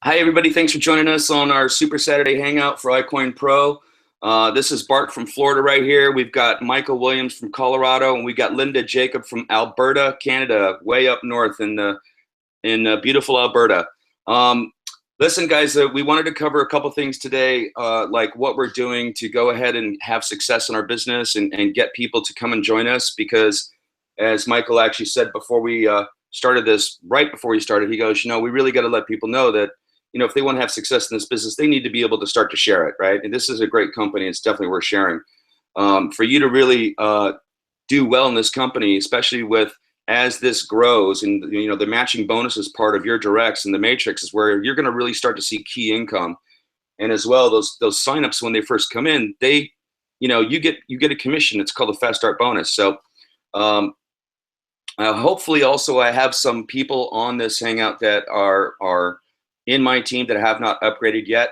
Hi, everybody. Thanks for joining us on our Super Saturday Hangout for iCoinPro. This is Bart from Florida right here. We've got Michael Williams from Colorado, and we've got Linda Jacob from Alberta, Canada, way up north in beautiful Alberta. Listen, guys, we wanted to cover a couple things today, like what we're doing to go ahead and have success in our business and get people to come and join us. Because as Michael actually said before we started this, right before he started, he goes, we really got to let people know that if they want to have success in this business, they need to be able to start to share it, right? And this is a great company. It's definitely worth sharing. For you to really do well in this company, especially as this grows, and the matching bonus is part of your directs, and the matrix is where you're going to really start to see key income. And as well, those signups when they first come in, you get a commission. It's called a fast start bonus. So hopefully, also I have some people on this hangout that are in my team that have not upgraded yet.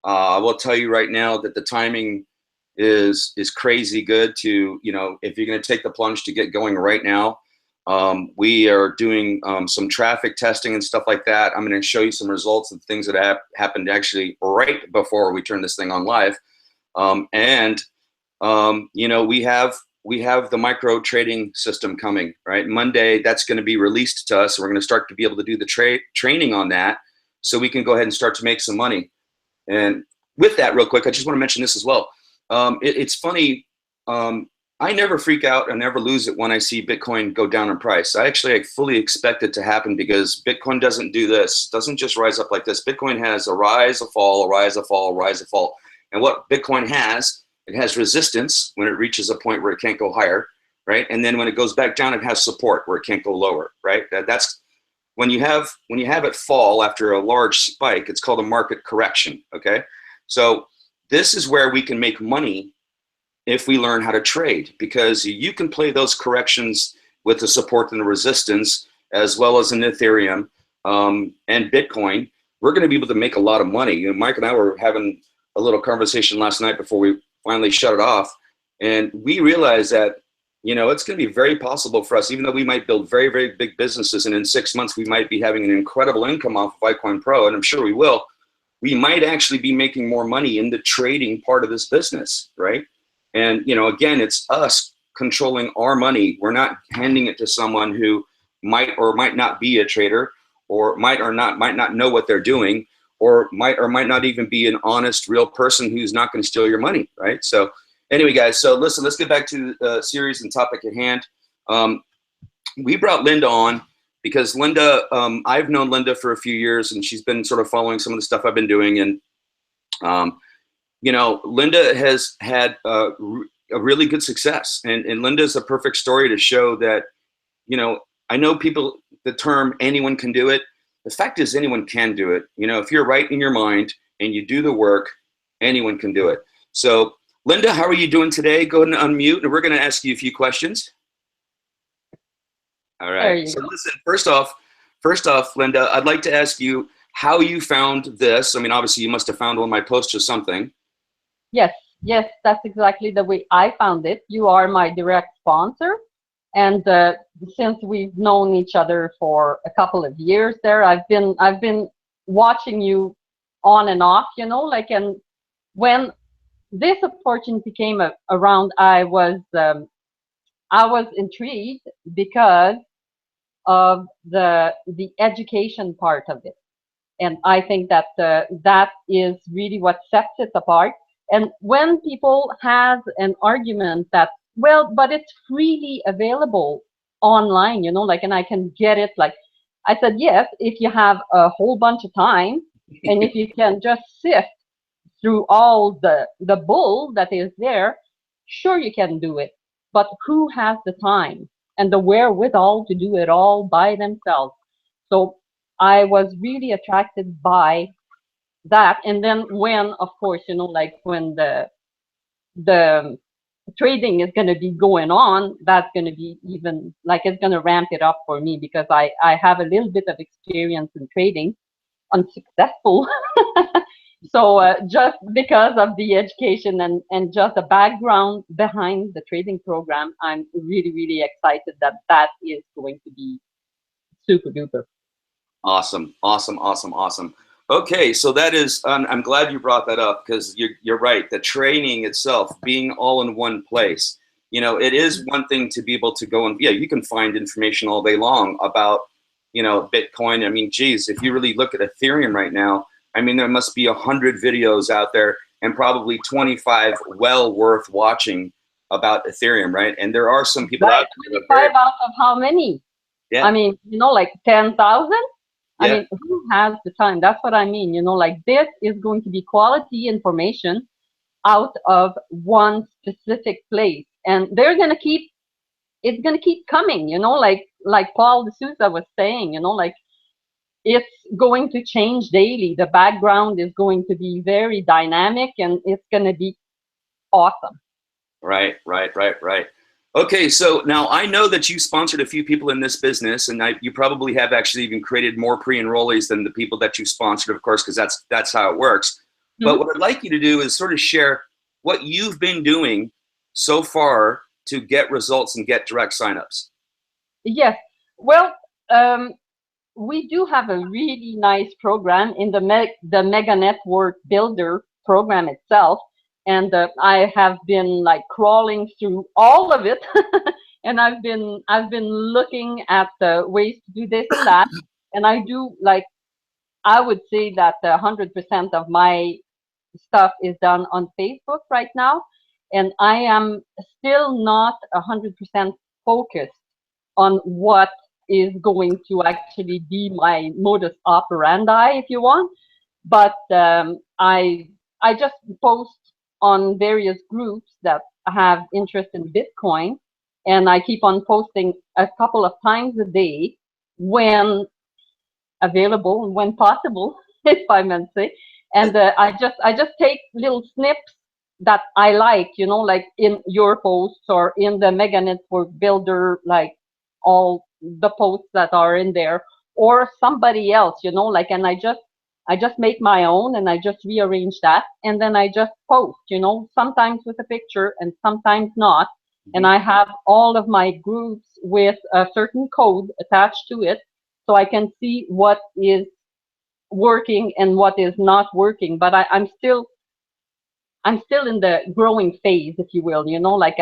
I will tell you right now that the timing is crazy good to, if you're going to take the plunge to get going right now. We are doing some traffic testing and stuff like that. I'm going to show you some results of things that have happened actually right before we turn this thing on live. We have the micro trading system coming, right? Monday, that's going to be released to us. We're going to start to be able to do the training on that, so we can go ahead and start to make some money. And with that, real quick, I just want to mention this as well. It's funny. I never freak out and never lose it when I see Bitcoin go down in price. I fully expect it to happen, because Bitcoin doesn't do this. It doesn't just rise up like this. Bitcoin has a rise, a fall, a rise, a fall, a rise, a fall. And what Bitcoin has, it has resistance when it reaches a point where it can't go higher, right? And then when it goes back down, it has support where it can't go lower, right? That's when you have it fall after a large spike. It's called a market correction. Okay, so this is where we can make money if we learn how to trade, because you can play those corrections with the support and the resistance, as well as in Ethereum and Bitcoin. We're going to be able to make a lot of money. Mike and I were having a little conversation last night before we finally shut it off, and we realized that it's going to be very possible for us, even though we might build very, very big businesses, and in 6 months we might be having an incredible income off of iCoinPro, and I'm sure we will. We might actually be making more money in the trading part of this business, right? And again, it's us controlling our money. We're not handing it to someone who might or might not be a trader, or might not know what they're doing, or might not even be an honest, real person who's not going to steal your money, right? So anyway, guys, so listen, let's get back to the series and topic at hand. We brought Linda on because Linda, I've known Linda for a few years, and she's been sort of following some of the stuff I've been doing. And, Linda has had a really good success. And Linda's a perfect story to show that, I know people, the term anyone can do it. The fact is, anyone can do it. If you're right in your mind and you do the work, anyone can do it. So Linda, how are you doing today? Go ahead and unmute, and we're going to ask you a few questions. All right. So listen, first off, Linda, I'd like to ask you how you found this. I mean, obviously, you must have found one of my posts or something. Yes, that's exactly the way I found it. You are my direct sponsor, and since we've known each other for a couple of years there, I've been watching you on and off, and when this opportunity came around, I was intrigued because of the education part of it, and I think that that is really what sets it apart. And when people have an argument that, well, but it's freely available online, and I can get it, I said, yes, if you have a whole bunch of time, and if you can just sift through all the bull that is there, sure, you can do it. But who has the time and the wherewithal to do it all by themselves? So I was really attracted by that. And then when, of course, when the trading is going to be going on, that's going to be even, it's going to ramp it up for me, because I have a little bit of experience in trading, unsuccessful. So just because of the education and just the background behind the trading program, I'm really, really excited that is going to be super duper. Awesome. Okay, so that is, I'm glad you brought that up because you're right. The training itself, being all in one place, you know, it is one thing to be able to go and, yeah, you can find information all day long about, you know, Bitcoin. I mean, geez, if you really look at Ethereum right now, I mean, there must be 100 videos out there and probably 25 well worth watching about Ethereum, right? And there are some people Right, out there that are 25 very, out of how many? yeah, I mean, you know, like 10,000? I yeah, mean, who has the time? That's what I mean. You know, like this is going to be quality information out of one specific place. And they're going to keep, it's going to keep coming, you know, like Paul D'Souza was saying, you know, like it's going to change daily. The background is going to be very dynamic and it's going to be awesome. right, right, right, right. Okay, so now I know that you sponsored a few people in this business, and you probably have actually even created more pre-enrollees than the people that you sponsored, of course, because that's how it works. But Mhm. what I'd like you to do is sort of share what you've been doing so far to get results and get direct signups. Yes. Well, um, we do have a really nice program in the Mega Network Builder program itself, and I have been like crawling through all of it, and I've been looking at the ways to do this and that, and I do like I would say that 100% of my stuff is done on Facebook right now, and I am still not 100% focused on what is going to actually be my modus operandi, if you want. But I just post on various groups that have interest in Bitcoin, and I keep on posting a couple of times a day when available and when possible, if I may say. And I just take little snips that I like, you know, like in your posts or in the Mega Network Builder, like all the posts that are in there, or somebody else, you know, like, and I just make my own and I just rearrange that and then I just post, you know, sometimes with a picture and sometimes not. And Mhm. I have all of my groups with a certain code attached to it so I can see what is working and what is not working. But I'm still in the growing phase, if you will. You know, like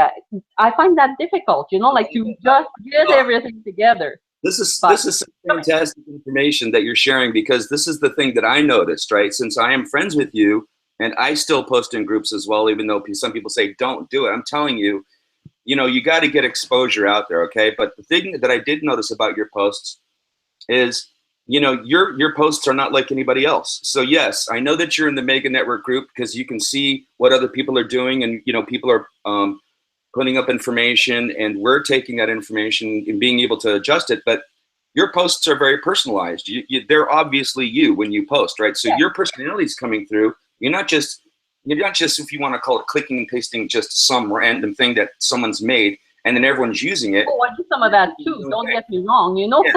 I find that difficult. You know, like to just get Oh, everything together. this is But this is some fantastic information that you're sharing because this is the thing that I noticed, right? Since I am friends with you and I still post in groups as well, even though some people say don't do it. I'm telling you, you know, you got to get exposure out there, okay? But the thing that I did notice about your posts is, you know, your posts are not like anybody else. So yes, I know that you're in the Mega Network group because you can see what other people are doing, and you know, people are putting up information, and we're taking that information and being able to adjust it. But your posts are very personalized. They're obviously you when you post, right? So yeah. your personality is coming through. You're not just, if you want to call it, clicking and pasting just some random thing that someone's made and then everyone's using it. Oh, I do some of that too. Don't Okay. get me wrong. You know. Yeah.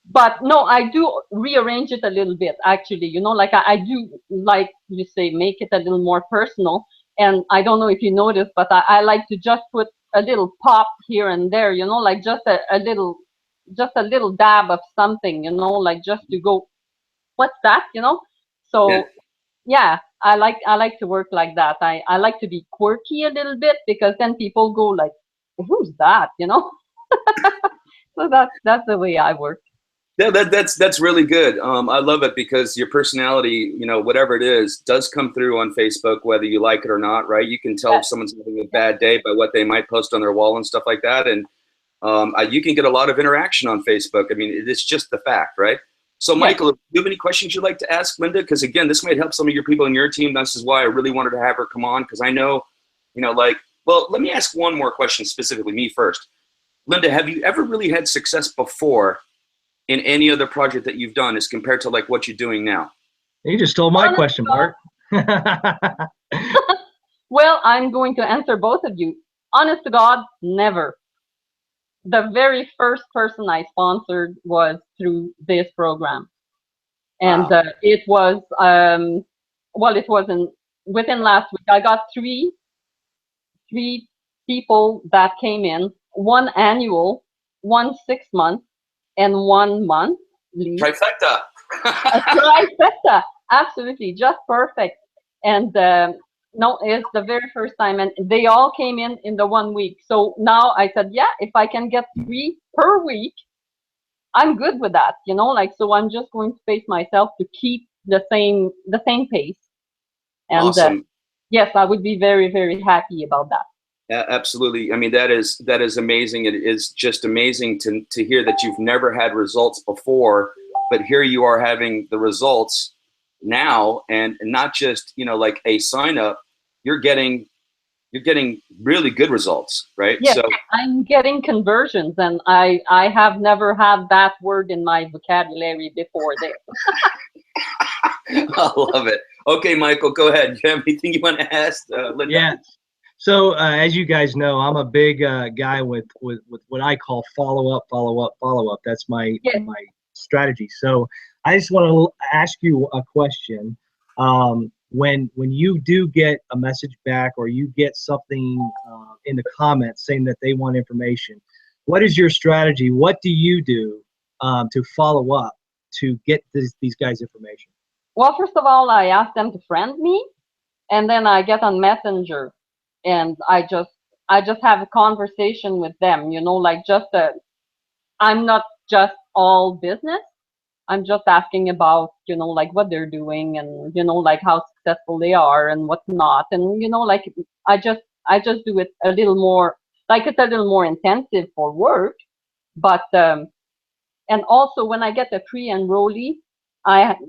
But no, I do rearrange it a little bit, actually. You know, like I do, like you say, make it a little more personal. And I don't know if you noticed, but I like to just put a little pop here and there, you know, like just a little dab of something, you know, like just to go, what's that, you know? Yeah. So yeah, I like to work like that. I like to be quirky a little bit because then people go like, who's that, you know? So that's the way I work. Yeah, that's really good. I love it because your personality, you know, whatever it is, does come through on Facebook, whether you like it or not, right? You can tell Yeah, if someone's having a yeah, bad day by what they might post on their wall and stuff like that. And you can get a lot of interaction on Facebook. I mean, it's just the fact, right? So, yeah. Michael, do you have any questions you'd like to ask Linda? Because again, this might help some of your people in your team. This is why I really wanted to have her come on because I know, you know, like, well, let me ask one more question specifically, me first. Linda, have you ever really had success before in any other project that you've done as compared to like what you're doing now? You just stole my Honest to question, God, Bart. well, I'm going to answer both of you. Honest to God, never. The very first person I sponsored was through this program, and Wow. it was well, it wasn't within last week. I got three people that came in, one annual, one 6 month, and 1 month lease. Trifecta. A trifecta, absolutely, just perfect. And no, it's the very first time, and they all came in the 1 week. So now I said, yeah, if I can get 3 per week, I'm good with that, you know, like, so I'm just going to pace myself to keep the same pace. And Awesome. yes, I would be very, very happy about that. Yeah, absolutely. I mean, that is amazing. It is just amazing to hear that you've never had results before, but here you are having the results now, and not just, you know, like a sign up. You're getting really good results, right? Yes, So I'm getting conversions, and I have never had that word in my vocabulary before this. I love it. Okay, Michael, go ahead. Do you have anything you want to ask Linda? Yeah. So as you guys know, I'm a big guy with what I call follow up, follow up, follow up. That's my Yes. my strategy. So I just want to ask you a question. When you do get a message back, or you get something in the comments saying that they want information, what is your strategy? What do you do to follow up to get these guys information? Well, first of all, I ask them to friend me, and then I get on Messenger, and I just have a conversation with them, you know, like, just I'm not just all business. I'm just asking about, you know, like, what they're doing, and, you know, like, how successful they are and what's not. And, you know, like, I just do it a little more, like, it's a little more intensive for work. But and also, when I get a pre-enrollee,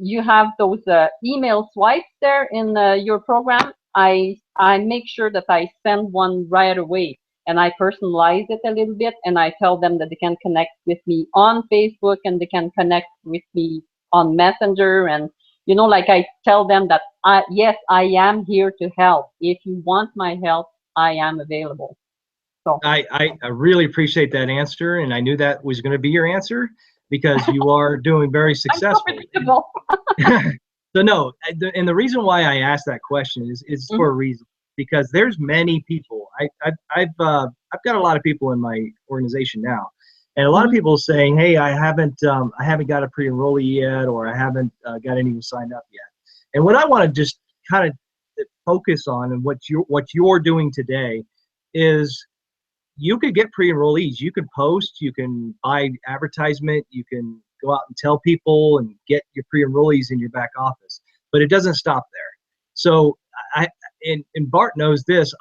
you have those email swipes there in your program. I make sure that I send one right away, and I personalize it a little bit, and I tell them that they can connect with me on Facebook, and they can connect with me on Messenger. And, you know, like, I tell them that yes, I am here to help. If you want my help, I am available. So I really appreciate that answer, and I knew that was going to be your answer because you are doing very I'm so successful. predictable. So no, and the reason why I asked that question is for a reason, because there's many people. I've got a lot of people in my organization now, and a lot of people saying, "Hey, I haven't got a pre-enrollee yet, or I haven't got anyone signed up yet." And what I want to just kind of focus on, and what you're doing today, is you could get pre-enrollees. You can post, you can buy advertisement, you can go out and tell people and get your pre-enrollees in your back office. But it doesn't stop there. So and Bart knows this,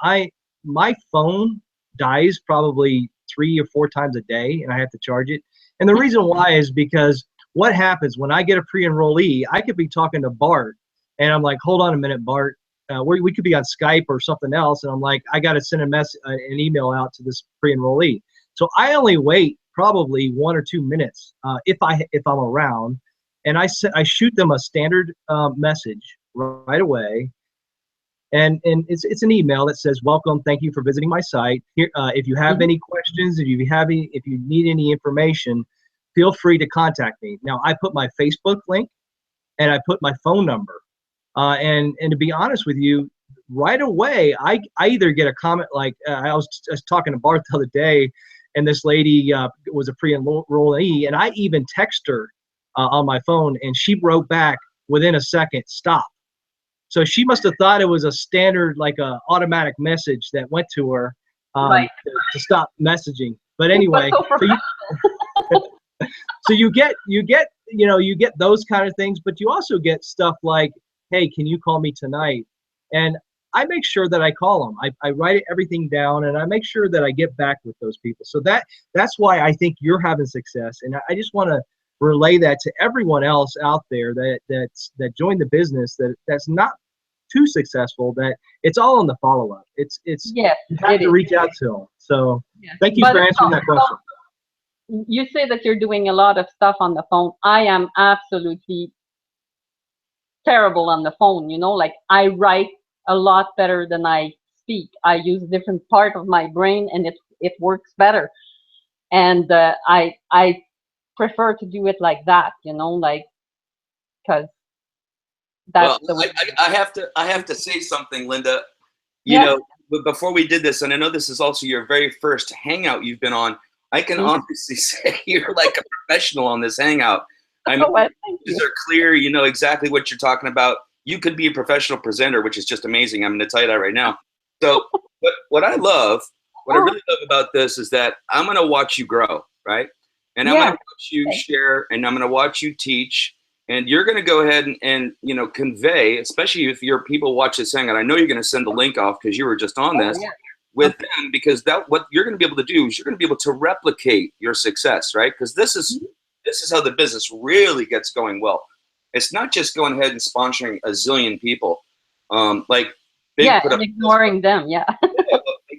my phone dies probably 3 or 4 times a day, and I have to charge it. And the reason why is because what happens when I get a pre-enrollee, I could be talking to Bart, and I'm like, hold on a minute, Bart. We could be on Skype or something else, and I'm like, I got to send an email out to this pre-enrollee. So I only wait probably 1 or 2 minutes if I'm around, and I shoot them a standard message right away, and it's an email that says, "Welcome, thank you for visiting my site. Here, if you have any questions, if you need any information, feel free to contact me." Now I put my Facebook link, and I put my phone number. And to be honest with you, right away, I either get a comment like, I was just talking to Bart the other day, and this lady was a pre-enrollee, and I even text her on my phone, and she wrote back within a second, "Stop." So she must have thought it was a standard, like a automatic message that went to her Right. to stop messaging. But anyway, so you get those kind of things, but you also get stuff like, "Hey, can you call me tonight?" And I make sure that I call them. I write everything down, and I make sure that I get back with those people. So that's why I think you're having success. And I just want to relay that to everyone else out there that joined the business that's not too successful, that it's all in the follow-up. It's Yes, you have to reach out to them. So thank you for answering that question. You say that you're doing a lot of stuff on the phone. I am absolutely terrible on the phone, you know, like, I write a lot better than I speak. I use a different part of my brain, and it works better. And I prefer to do it like that, you know, like, because that's Well, the way. I have to say something, Linda. You Yeah. know, but before we did this, and I know this is also your very first Hangout you've been on, I can honestly say you're like a professional on this Hangout. I mean, Well, thank these you. are clear. You know exactly what you're talking about. You could be a professional presenter, which is just amazing. I'm going to tell you that right now. So, what I love, what I really love about this is that I'm going to watch you grow, right? And I'm going to watch you share, and I'm going to watch you teach, and you're going to go ahead and you know, convey, especially if your people watch this Hangout. I know you're going to send the link off because you were just on this with them, because that what you're going to be able to do is you're going to be able to replicate your success, right? Because this is how the business really gets going well. It's not just going ahead and sponsoring a zillion people, like Big put up ignoring them,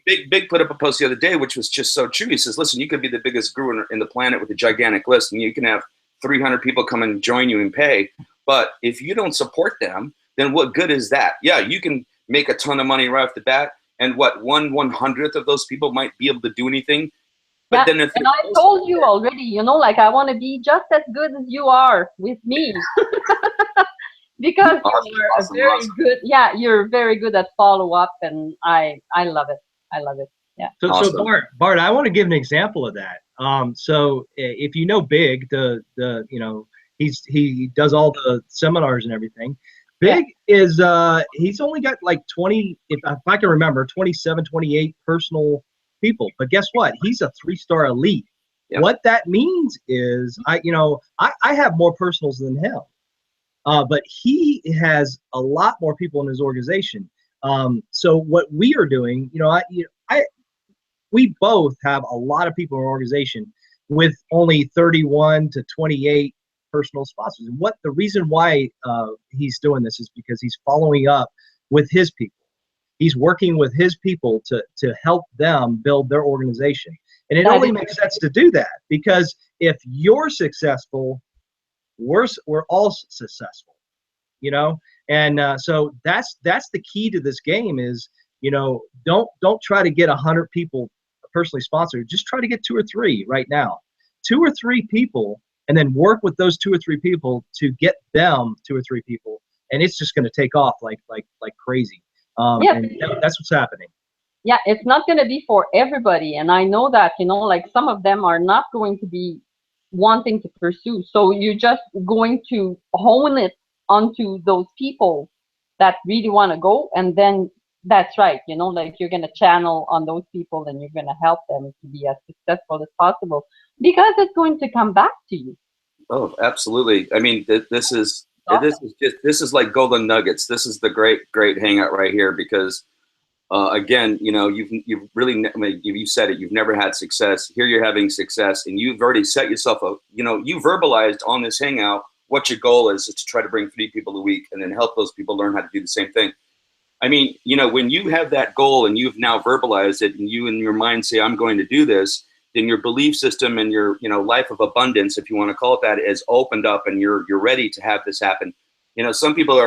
Big put up a post the other day, which was just so true. He says, listen, you could be the biggest guru in the planet with a gigantic list, and you can have 300 people come and join you and pay. But if you don't support them, then what good is that? Yeah, you can make a ton of money right off the bat, and what, 1/100th of those people might be able to do anything. But then if and I told you already, you know, like I want to be just as good as you are with me. Because you're good. Yeah, you're very good at follow up, and I love it. I love it. Yeah. So Bart, I want to give an example of that. So if you know Big, the you know, he does all the seminars and everything. Big is he's only got like 20, if I can remember, 27, 28 personal people. But guess what? He's a 3-star elite. Yep. What that means is I have more personals than him. But he has a lot more people in his organization. So what we are doing, you know, we both have a lot of people in our organization with only 31 to 28 personal sponsors. And the reason why he's doing this is because he's following up with his people. He's working with his people to help them build their organization. And it only makes sense to do that, because if you're successful, we're all successful, you know. And so that's the key to this game is, you know, don't try to get 100 people personally sponsored. Just try to get 2 or 3 right now, 2 or 3 people, and then work with those 2 or 3 people to get them 2 or 3 people, and it's just going to take off like crazy. And that's what's happening. Yeah, it's not going to be for everybody, and I know that, you know, like some of them are not going to be wanting to pursue. So you're just going to hone it onto those people that really want to go, and then that's right, you know, like you're going to channel on those people, and you're going to help them to be as successful as possible, because it's going to come back to you. Oh, absolutely. I mean, this is like golden nuggets. This is the great hangout right here, because again, you know, you've really, I mean, you said it, you've never had success. Here you're having success, and you've already set yourself up, you know, you verbalized on this hangout what your goal is to try to bring 3 people a week and then help those people learn how to do the same thing. I mean, you know, when you have that goal and you've now verbalized it, and you in your mind say, I'm going to do this, then your belief system and your, you know, life of abundance, if you want to call it that, is opened up, and you're ready to have this happen. You know, some people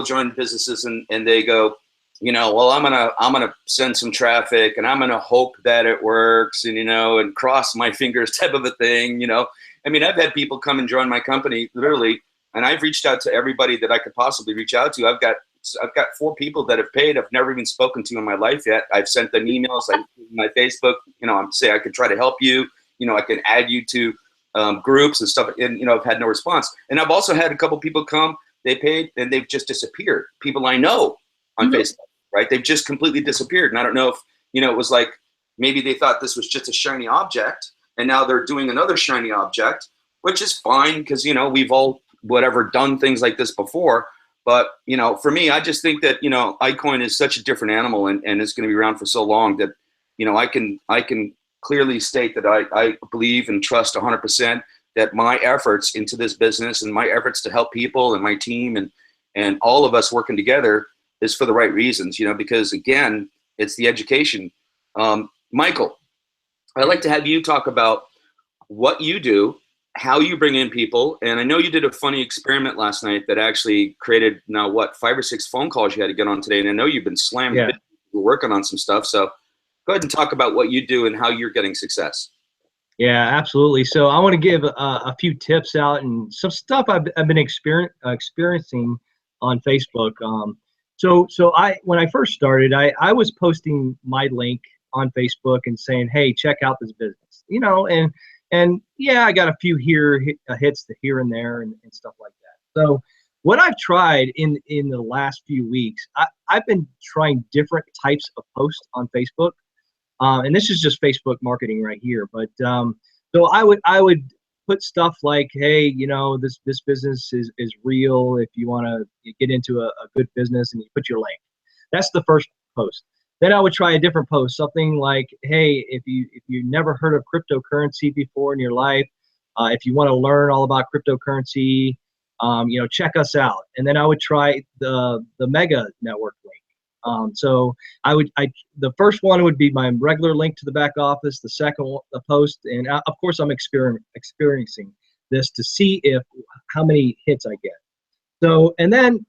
join businesses and they go, you know, well, I'm gonna send some traffic, and I'm gonna hope that it works, and, you know, and cross my fingers type of a thing, you know. I mean, I've had people come and join my company literally, and I've reached out to everybody that I could possibly reach out to. I've got 4 people that have paid. I've never even spoken to in my life yet. I've sent them emails, my Facebook, you know, I'm saying I could try to help you, you know, I can add you to groups and stuff, and, you know, I've had no response. And I've also had a couple people come, they paid, and they've just disappeared. People I know on Facebook, right? They've just completely disappeared. And I don't know if, you know, it was like, maybe they thought this was just a shiny object, and now they're doing another shiny object, which is fine, because, you know, we've all done things like this before. But, you know, for me, I just think that, you know, iCoin is such a different animal, and it's going to be around for so long that, you know, I can clearly state that I believe and trust 100% that my efforts into this business, and my efforts to help people, and my team, and all of us working together, is for the right reasons, you know, because, again, it's the education. Michael, I'd like to have you talk about what you do, how you bring in people. And I know you did a funny experiment last night that actually created now 5 or 6 phone calls you had to get on today. And I know you've been slammed. Yeah. We're working on some stuff. So go ahead and talk about what you do and how you're getting success. Yeah, absolutely. So I want to give a few tips out and some stuff I've been experiencing on Facebook. So when I first started, I was posting my link on Facebook and saying, hey, check out this business, you know, and And yeah, I got a few hits here and there and stuff like that. So what I've tried in the last few weeks, I've been trying different types of posts on Facebook. And this is just Facebook marketing right here. But so I would put stuff like, hey, you know, this business is real. If you want to get into a good business, and you put your link. That's the first post. Then I would try a different post, something like, hey, if you never heard of cryptocurrency before in your life, if you want to learn all about cryptocurrency, you know, check us out. And then I would try the Mega Network link. So the first one would be my regular link to the back office. The second one, the post, and of course I'm experiencing this to see how many hits I get. So and then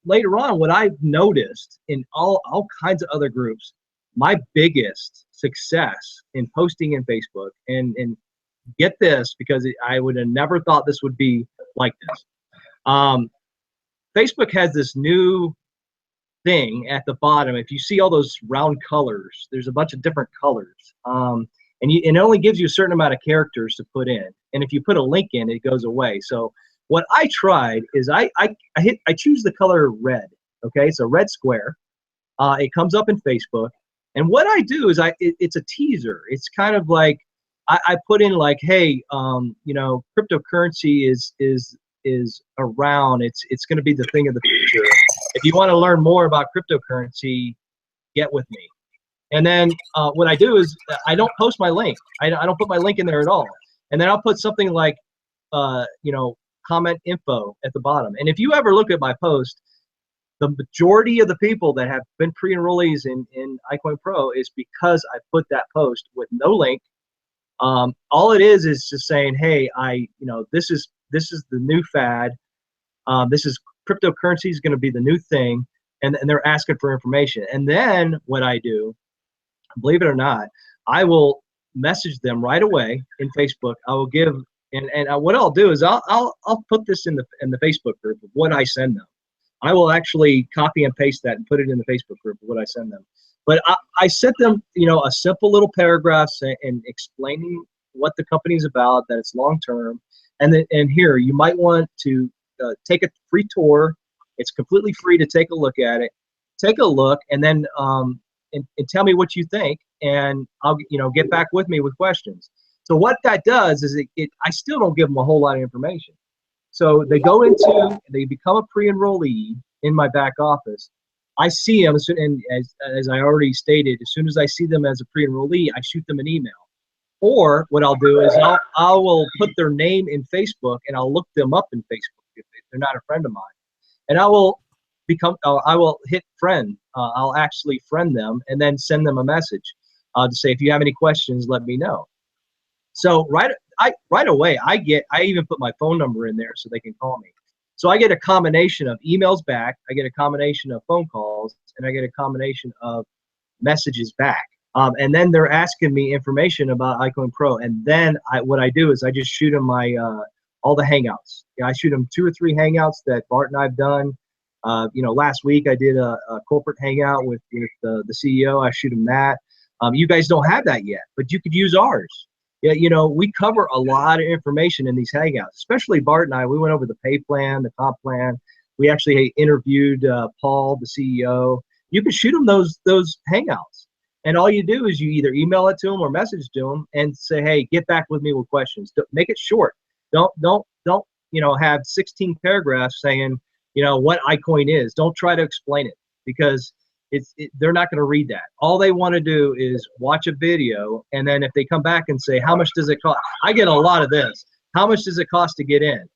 later on, what I've noticed in all kinds of other groups, my biggest success in posting in Facebook, and get this, because I would have never thought this would be like this. Facebook has this new thing at the bottom. If you see all those round colors, there's a bunch of different colors. And it only gives you a certain amount of characters to put in. And if you put a link in, it goes away. So what I tried is I choose the color red. Okay, so red square. It comes up in Facebook, and what I do is it's a teaser. It's kind of like I put in like, hey, you know, cryptocurrency is around. It's going to be the thing of the future. If you want to learn more about cryptocurrency, get with me. And then what I do is I don't post my link. I don't put my link in there at all. And then I'll put something like, you know, comment info at the bottom. And if you ever look at my post, the majority of the people that have been pre-enrollees in iCoinPro is because I put that post with no link. All it is just saying, hey, you know, this is the new fad. This is cryptocurrency is going to be the new thing, and they're asking for information. And then what I do, believe it or not, I will message them right away in Facebook. I will give. And what I'll do is I'll put this in the Facebook group of what I send them. I will actually copy and paste that and put it in the Facebook group of what I send them. But I sent them, you know, a simple little paragraph and explaining what the company's about, that it's long term, and here you might want to take a free tour. It's completely free to take a look at it. Take a look, and then and tell me what you think, and I'll get back with me with questions. So what that does is I still don't give them a whole lot of information. So they they become a pre-enrollee in my back office. I see them, and as I already stated, as soon as I see them as a pre-enrollee, I shoot them an email. Or what I'll do is I will put their name in Facebook, and I'll look them up in Facebook if they're not a friend of mine, and I will hit friend. I'll actually friend them and then send them a message to say, if you have any questions, let me know. So right away, I even put my phone number in there so they can call me. So I get a combination of emails back, I get a combination of phone calls, and I get a combination of messages back. And then they're asking me information about iCoinPro. And then what I do is I just shoot them my all the Hangouts. I shoot them 2 or 3 Hangouts that Bart and I've done. You know, last week I did a corporate Hangout with the CEO. I shoot them that. You guys don't have that yet, but you could use ours. Yeah, you know, we cover a lot of information in these Hangouts, especially Bart and I. We went over the pay plan, the comp plan. We actually interviewed Paul, the CEO. You can shoot them those Hangouts, and all you do is you either email it to them or message to them and say, hey, get back with me with questions. Make it short. Don't you know, have 16 paragraphs saying, you know, what iCoin is. Don't try to explain it, because they're not going to read that. All they want to do is watch a video, and then if they come back and say, how much does it cost? I get a lot of this. How much does it cost to get in?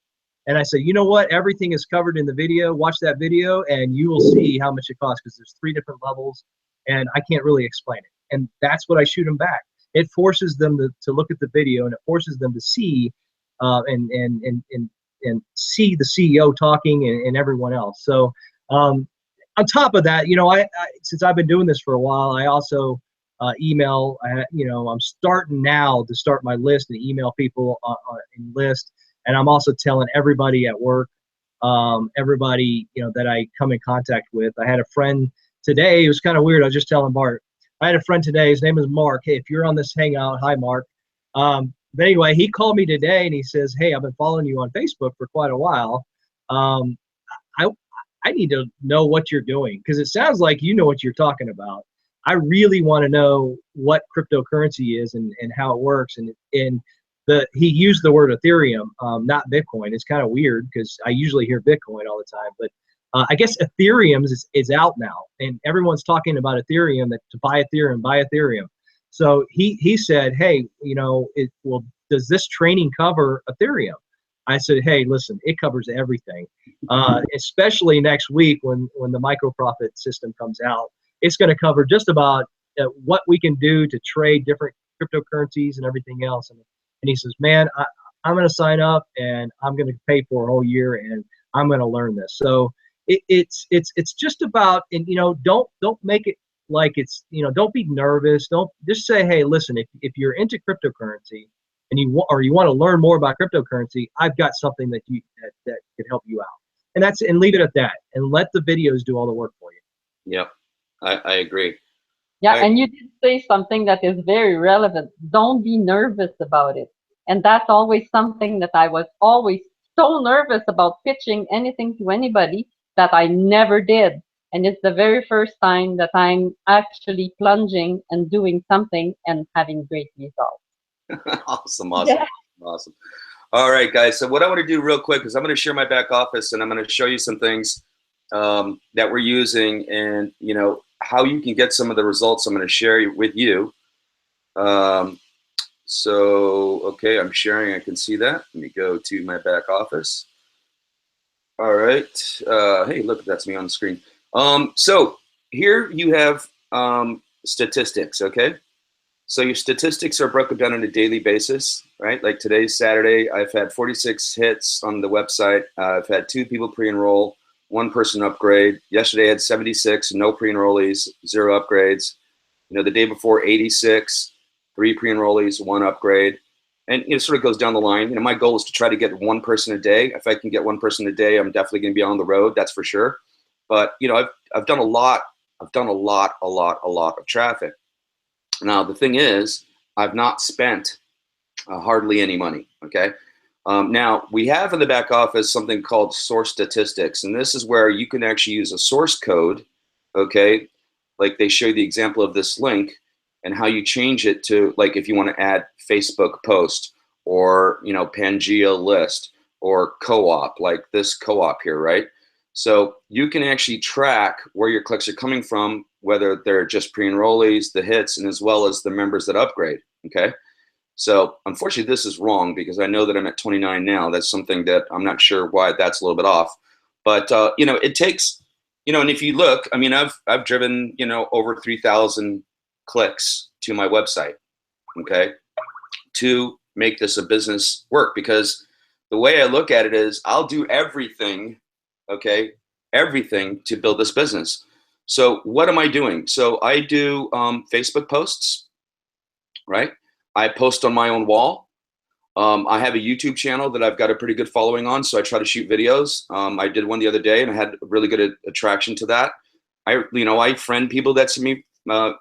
And I say, you know what? Everything is covered in the video. Watch that video, and you will see how much it costs, because there's 3 different levels, and I can't really explain it. And that's what I shoot them back. It forces them to look at the video, and it forces them to see and see the CEO talking and everyone else. So on top of that, you know, I since I've been doing this for a while, I also email. You know, I'm starting now to start my list and email people in list, and I'm also telling everybody at work, everybody, you know, that I come in contact with. I had a friend today. It was kind of weird. I was just telling Bart. I had a friend today. His name is Mark. Hey, if you're on this Hangout, hi Mark. but anyway, he called me today and he says, "Hey, I've been following you on Facebook for quite a while. Um, I I need to know what you're doing because it sounds like you know what you're talking about. I really want to know what cryptocurrency is and how it works." And he used the word Ethereum, not Bitcoin. It's kind of weird because I usually hear Bitcoin all the time, but I guess Ethereum is out now, and everyone's talking about Ethereum, that to buy Ethereum. So he said, "Hey, well, does this training cover Ethereum?" I said, "Hey, listen, it covers everything, especially next week when the micro profit system comes out. It's going to cover just about what we can do to trade different cryptocurrencies and everything else." And he says, "Man, I'm going to sign up and I'm going to pay for a whole year and I'm going to learn this." So it's just about, and don't make it like it's, don't be nervous. Don't just say, "Hey, listen, if you're into cryptocurrency and you want to learn more about cryptocurrency, I've got something that could help you out." And leave it at that, and let the videos do all the work for you. Yep, I agree. Yeah, and you did say something that is very relevant. Don't be nervous about it. And that's always something that I was always so nervous about pitching anything to anybody that I never did. And it's the very first time that I'm actually plunging and doing something and having great results. Awesome. Yeah. Awesome. All right, guys. So what I want to do real quick is I'm going to share my back office and I'm going to show you some things that we're using, and how you can get some of the results I'm going to share with you. Okay, I'm sharing. I can see that. Let me go to my back office. All right. Hey, look, that's me on the screen. So here you have statistics. Okay. So your statistics are broken down on a daily basis, right? Like today's Saturday, I've had 46 hits on the website. I've had 2 people pre-enroll, 1 person upgrade. Yesterday I had 76, no pre-enrollees, 0 upgrades. The day before, 86, 3 pre-enrollees, 1 upgrade. And it sort of goes down the line. My goal is to try to get 1 person a day. If I can get 1 person a day, I'm definitely going to be on the road. That's for sure. But I've done a lot. I've done a lot of traffic. Now the thing is, I've not spent hardly any money. Okay. Now we have in the back office something called source statistics, and this is where you can actually use a source code. Okay, like they show you the example of this link and how you change it to, like, if you want to add Facebook post or Pangea list or co-op, like this co-op here, right? So you can actually track where your clicks are coming from, whether they're just pre-enrollees, the hits, and as well as the members that upgrade. Okay. So unfortunately, this is wrong because I know that I'm at 29 now. That's something that I'm not sure why that's a little bit off. But it takes, and if you look, I mean, I've driven over 3,000 clicks to my website, okay, to make this a business work. Because the way I look at it is, I'll do everything, okay, everything to build this business. So what am I doing? So I do Facebook posts, right? I post on my own wall. I have a YouTube channel that I've got a pretty good following on, so I try to shoot videos. I did one the other day, and I had really good attraction to that. I friend people that send me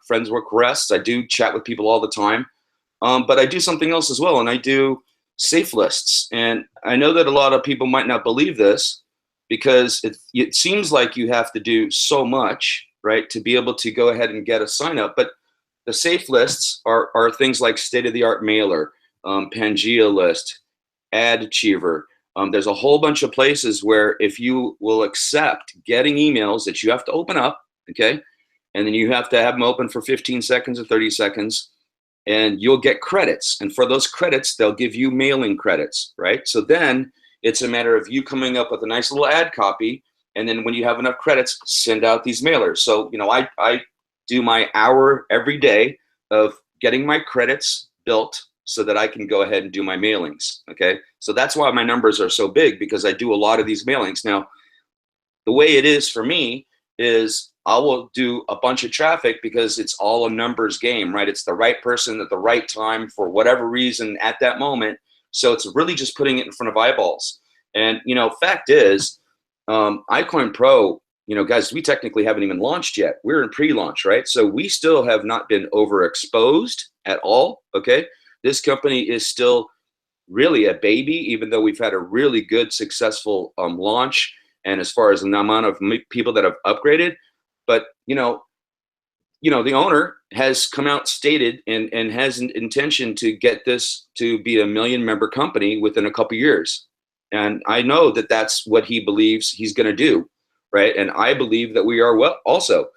friends requests. I do chat with people all the time, but I do something else as well, and I do safe lists. And I know that a lot of people might not believe this because it seems like you have to do so much, right, to be able to go ahead and get a sign up. But the safe lists are things like state-of-the-art mailer, Pangea list, Ad Achiever. There's a whole bunch of places where if you will accept getting emails that you have to open up, okay, and then you have to have them open for 15 seconds or 30 seconds, and you'll get credits. And for those credits, they'll give you mailing credits, right? So then it's a matter of you coming up with a nice little ad copy, and then when you have enough credits, send out these mailers. So, I do my hour every day of getting my credits built so that I can go ahead and do my mailings, okay? So that's why my numbers are so big, because I do a lot of these mailings. Now, the way it is for me is I will do a bunch of traffic because it's all a numbers game, right? It's the right person at the right time for whatever reason at that moment. So it's really just putting it in front of eyeballs. And, fact is, iCoinPro, guys, we technically haven't even launched yet. We're in pre-launch, right? So we still have not been overexposed at all, okay? This company is still really a baby, even though we've had a really good, successful launch. And as far as the amount of people that have upgraded, but the owner has come out stated and has an intention to get this to be a 1 million member company within a couple years. And I know that that's what he believes he's going to do, right? And I believe that we are also.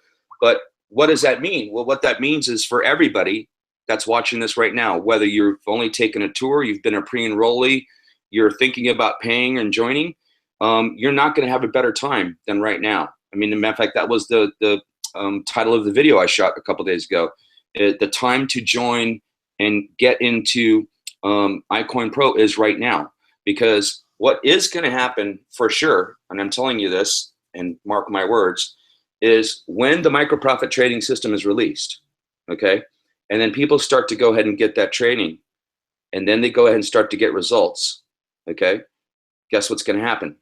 But what does that mean? Well, what that means is for everybody that's watching this right now, whether you've only taken a tour, you've been a pre-enrollee, you're thinking about paying and joining, you're not going to have a better time than right now. I mean, as a matter of fact, that was the title of the video I shot a couple days ago. The time to join and get into iCoinPro is right now, because what is going to happen for sure, and I'm telling you this, and mark my words, is when the micro profit trading system is released, okay, and then people start to go ahead and get that training, and then they go ahead and start to get results, okay, guess what's going to happen?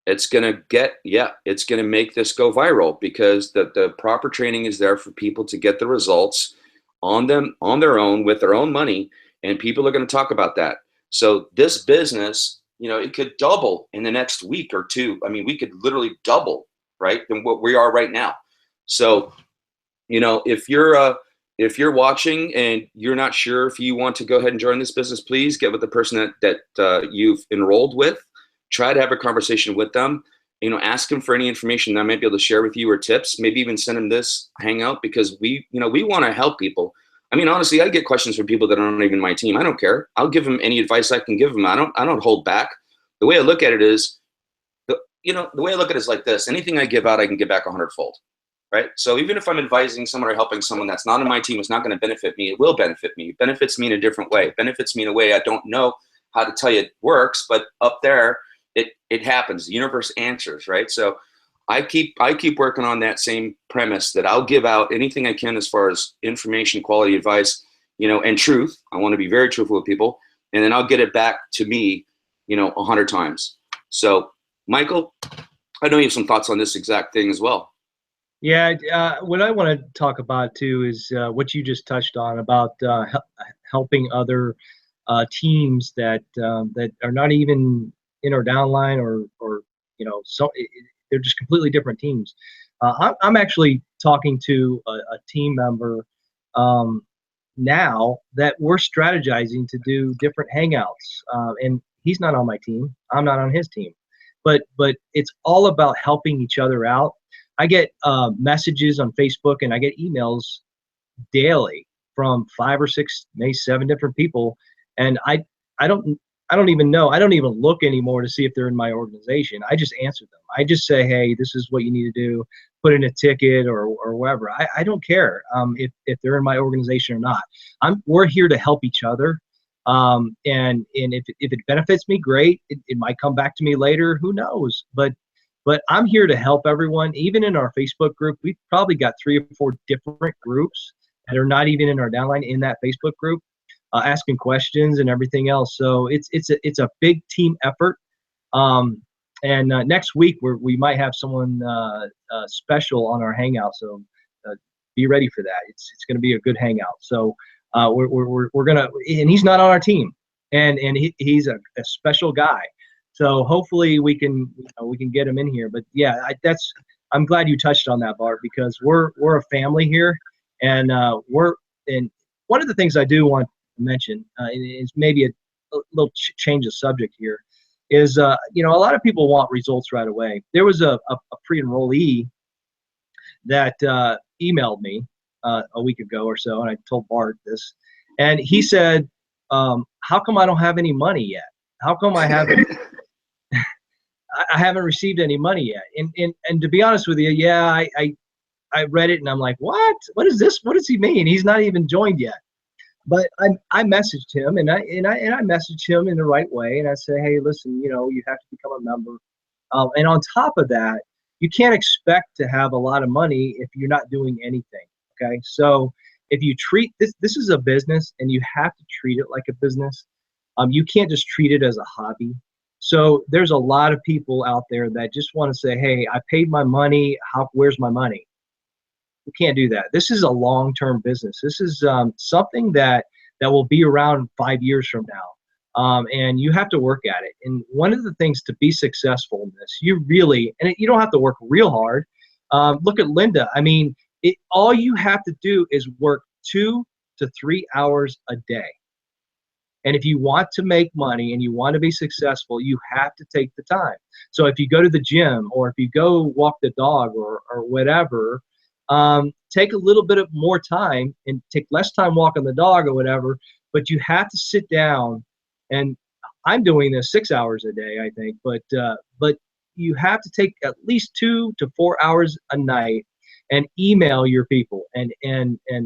It's going to make this go viral, because the proper training is there for people to get the results on their own with their own money, and people are going to talk about that. So this business, it could double in the next week or two. I mean, we could literally double, right, than what we are right now. So, if you're watching and you're not sure if you want to go ahead and join this business, please get with the person that you've enrolled with. Try to have a conversation with them. Ask them for any information that I might be able to share with you, or tips. Maybe even send them this Hangout, because we want to help people. I mean, honestly, I get questions from people that aren't even my team. I don't care. I'll give them any advice I can give them. I don't hold back. The way I look at it is, the way I look at it is like this: anything I give out, I can give back 100-fold, right? So even if I'm advising someone or helping someone that's not on my team, it's not going to benefit me. It will benefit me. It benefits me in a different way. It benefits me in a way I don't know how to tell you it works, but up there, it happens. The universe answers, right? So I keep working on that same premise, that I'll give out anything I can as far as information, quality advice, and truth. I want to be very truthful with people, and then I'll get it back to me, 100 times. So, Michael, I know you have some thoughts on this exact thing as well. Yeah, what I want to talk about too is what you just touched on about helping other teams that are not even in our downline, or so they're just completely different teams. I'm actually talking to a team member now that we're strategizing to do different Hangouts, and he's not on my team. I'm not on his team, but it's all about helping each other out. I get messages on Facebook, and I get emails daily from 5 or 6, maybe 7 different people, and I don't even know. I don't even look anymore to see if they're in my organization. I just answer them. I just say, hey, this is what you need to do. Put in a ticket or whatever. I don't care if they're in my organization or not. We're here to help each other. And if it benefits me, great. It might come back to me later. Who knows? But I'm here to help everyone. Even in our Facebook group, we've probably got 3 or 4 different groups that are not even in our downline in that Facebook group. Asking questions and everything else. So it's a big team effort. And next week we might have someone special on our Hangout. So be ready for that. It's going to be a good Hangout. So we're gonna, and he's not on our team, and he's a special guy. So hopefully we can get him in here. But yeah, I'm glad you touched on that, Bart, because we're a family here, and one of the things I do want mention is maybe a little change of subject here is a lot of people want results right away. There was a pre-enrollee that emailed me a week ago or so, and I told Bart this, and he said, how come I don't have any money yet? How come I haven't I haven't received any money yet? And to be honest with you, yeah, I read it and I'm like, what is this? What does he mean? He's not even joined yet. But I messaged him, and I messaged him in the right way, and I say, hey, listen, you have to become a member, and on top of that, you can't expect to have a lot of money if you're not doing anything. Okay, so if you treat this is a business, and you have to treat it like a business. You can't just treat it as a hobby. So there's a lot of people out there that just want to say, hey, I paid my money. Where's my money? You can't do that. This is a long-term business. This is something that that will be around 5 years from now. And you have to work at it. And one of the things to be successful in this, you don't have to work real hard. Look at Linda. I mean, all you have to do is work 2 to 3 hours a day. And if you want to make money and you want to be successful, you have to take the time. So if you go to the gym, or if you go walk the dog, or whatever, take a little bit of more time and take less time walking the dog or whatever, but you have to sit down. And I'm doing this 6 hours a day, I think, but you have to take at least 2 to 4 hours a night and email your people and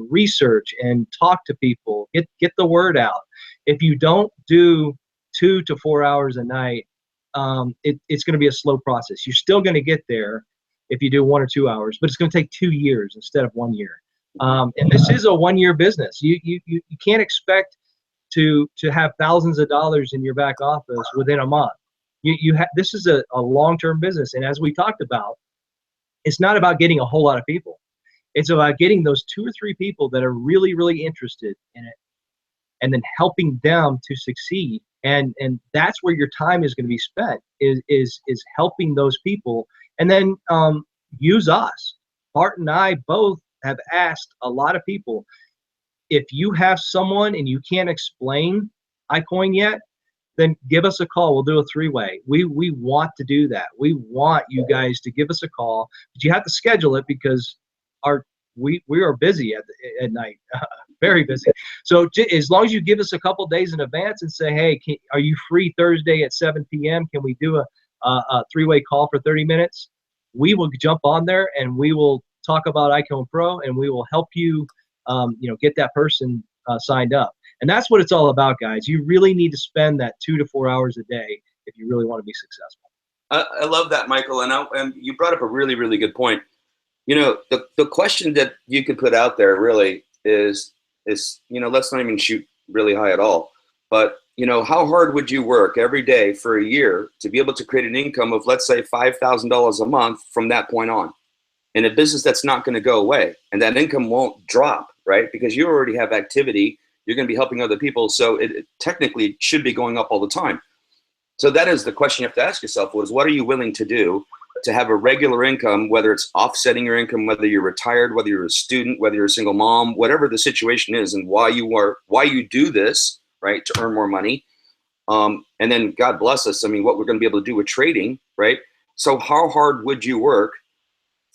research and talk to people, get the word out. If you don't do 2 to 4 hours a night, it's going to be a slow process. You're still going to get there if you do 1 or 2 hours, but it's going to take 2 years instead of 1 year. And this is a 1 year business. You can't expect to have thousands of dollars in your back office within a month. This is a long-term business. And as we talked about, it's not about getting a whole lot of people. It's about getting those 2 or 3 people that are really, really interested in it, and then helping them to succeed. And that's where your time is going to be spent, is helping those people. And then use us. Bart and I both have asked a lot of people, if you have someone and you can't explain iCoin yet, then give us a call. We'll do a 3-way. We want to do that. We want you guys to give us a call, but you have to schedule it, because we are busy at night, very busy. So as long as you give us a couple days in advance and say, hey, are you free Thursday at 7 p.m.? Can we do a 3-way call for 30 minutes? We will jump on there and we will talk about iCoinPro, and we will help you, get that person signed up. And that's what it's all about, guys. You really need to spend that 2 to 4 hours a day if you really want to be successful. I love that, Michael. And you brought up a really, really good point. The question that you could put out there really is, let's not even shoot really high at all. But, how hard would you work every day for a year to be able to create an income of, let's say, $5,000 a month from that point on, in a business that's not going to go away, and that income won't drop, right? Because you already have activity. You're going to be helping other people. So it technically should be going up all the time. So that is the question you have to ask yourself, is what are you willing to do to have a regular income, whether it's offsetting your income, whether you're retired, whether you're a student, whether you're a single mom, whatever the situation is, and why you do this, right, to earn more money. And then God bless us, what we're going to be able to do with trading, right? So how hard would you work